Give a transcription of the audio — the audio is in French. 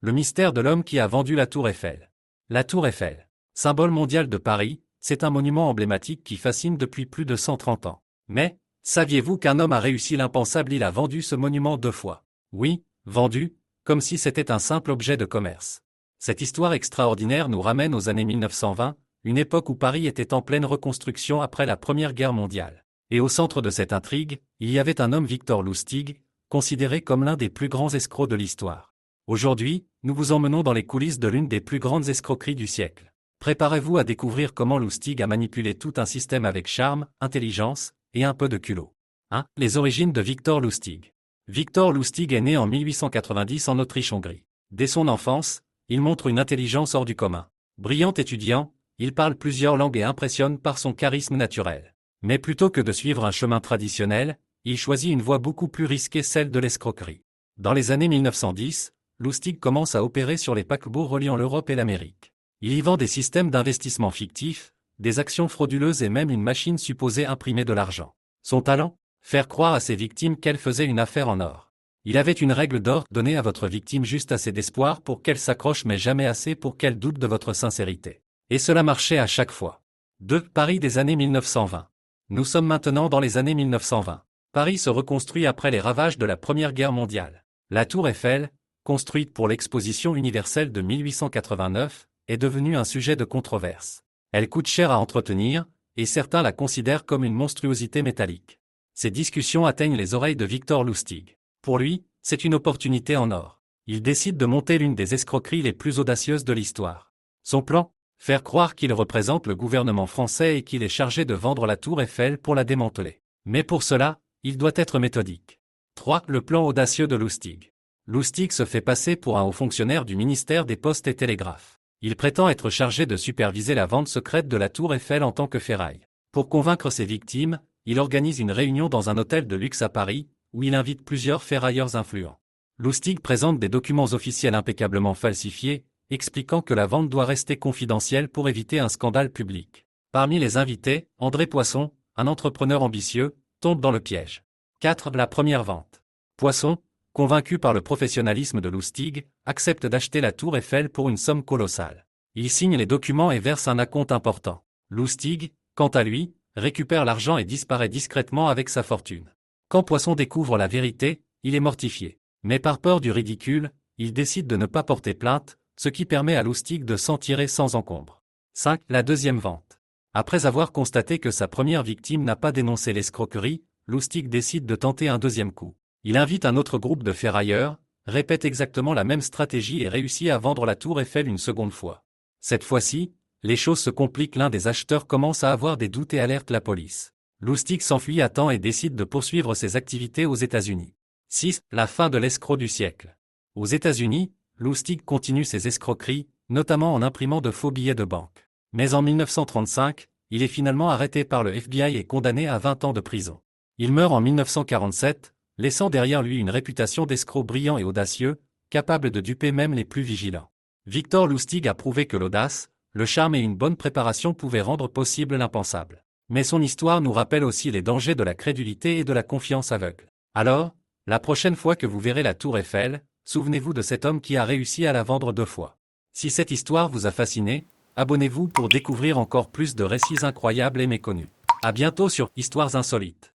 Le mystère de l'homme qui a vendu la Tour Eiffel. La Tour Eiffel, symbole mondial de Paris, c'est un monument emblématique qui fascine depuis plus de 130 ans. Mais, saviez-vous qu'un homme a réussi l'impensable? Il a vendu ce monument 2 fois. Oui, vendu, comme si c'était un simple objet de commerce. Cette histoire extraordinaire nous ramène aux années 1920, une époque où Paris était en pleine reconstruction après la Première Guerre mondiale. Et au centre de cette intrigue, il y avait un homme, Victor Lustig, considéré comme l'un des plus grands escrocs de l'histoire. Aujourd'hui, nous vous emmenons dans les coulisses de l'une des plus grandes escroqueries du siècle. Préparez-vous à découvrir comment Lustig a manipulé tout un système avec charme, intelligence et un peu de culot. 1. Les origines de Victor Lustig. Victor Lustig est né en 1890 en Autriche-Hongrie. Dès son enfance, il montre une intelligence hors du commun. Brillant étudiant, il parle plusieurs langues et impressionne par son charisme naturel. Mais plutôt que de suivre un chemin traditionnel, il choisit une voie beaucoup plus risquée, celle de l'escroquerie. Dans les années 1910, Lustig commence à opérer sur les paquebots reliant l'Europe et l'Amérique. Il y vend des systèmes d'investissement fictifs, des actions frauduleuses et même une machine supposée imprimer de l'argent. Son talent? Faire croire à ses victimes qu'elle faisait une affaire en or. Il avait une règle d'or: donnez à votre victime juste assez d'espoir pour qu'elle s'accroche mais jamais assez pour qu'elle doute de votre sincérité. Et cela marchait à chaque fois. 2. Paris des années 1920. Nous sommes maintenant dans les années 1920. Paris se reconstruit après les ravages de la Première Guerre mondiale. La Tour Eiffel, construite pour l'Exposition universelle de 1889, est devenue un sujet de controverse. Elle coûte cher à entretenir, et certains la considèrent comme une monstruosité métallique. Ces discussions atteignent les oreilles de Victor Lustig. Pour lui, c'est une opportunité en or. Il décide de monter l'une des escroqueries les plus audacieuses de l'histoire. Son plan? Faire croire qu'il représente le gouvernement français et qu'il est chargé de vendre la Tour Eiffel pour la démanteler. Mais pour cela, il doit être méthodique. 3. Le plan audacieux de Lustig. Lustig se fait passer pour un haut fonctionnaire du ministère des Postes et Télégraphes. Il prétend être chargé de superviser la vente secrète de la Tour Eiffel en tant que ferraille. Pour convaincre ses victimes, il organise une réunion dans un hôtel de luxe à Paris, où il invite plusieurs ferrailleurs influents. Lustig présente des documents officiels impeccablement falsifiés, expliquant que la vente doit rester confidentielle pour éviter un scandale public. Parmi les invités, André Poisson, un entrepreneur ambitieux, tombe dans le piège. 4. La première vente. Poisson, convaincu par le professionnalisme de Lustig, accepte d'acheter la Tour Eiffel pour une somme colossale. Il signe les documents et verse un acompte important. Lustig, quant à lui, récupère l'argent et disparaît discrètement avec sa fortune. Quand Poisson découvre la vérité, il est mortifié. Mais par peur du ridicule, il décide de ne pas porter plainte, ce qui permet à Lustig de s'en tirer sans encombre. 5. La deuxième vente. Après avoir constaté que sa première victime n'a pas dénoncé l'escroquerie, Lustig décide de tenter un deuxième coup. Il invite un autre groupe de ferrailleurs, répète exactement la même stratégie et réussit à vendre la Tour Eiffel une seconde fois. Cette fois-ci, les choses se compliquent, l'un des acheteurs commence à avoir des doutes et alerte la police. Lustig s'enfuit à temps et décide de poursuivre ses activités aux États-Unis. 6. La fin de l'escroc du siècle. Aux États-Unis, Lustig continue ses escroqueries, notamment en imprimant de faux billets de banque. Mais en 1935, il est finalement arrêté par le FBI et condamné à 20 ans de prison. Il meurt en 1947, laissant derrière lui une réputation d'escroc brillant et audacieux, capable de duper même les plus vigilants. Victor Lustig a prouvé que l'audace, le charme et une bonne préparation pouvaient rendre possible l'impensable. Mais son histoire nous rappelle aussi les dangers de la crédulité et de la confiance aveugle. Alors, la prochaine fois que vous verrez la Tour Eiffel, souvenez-vous de cet homme qui a réussi à la vendre 2 fois. Si cette histoire vous a fasciné, abonnez-vous pour découvrir encore plus de récits incroyables et méconnus. À bientôt sur Histoires insolites.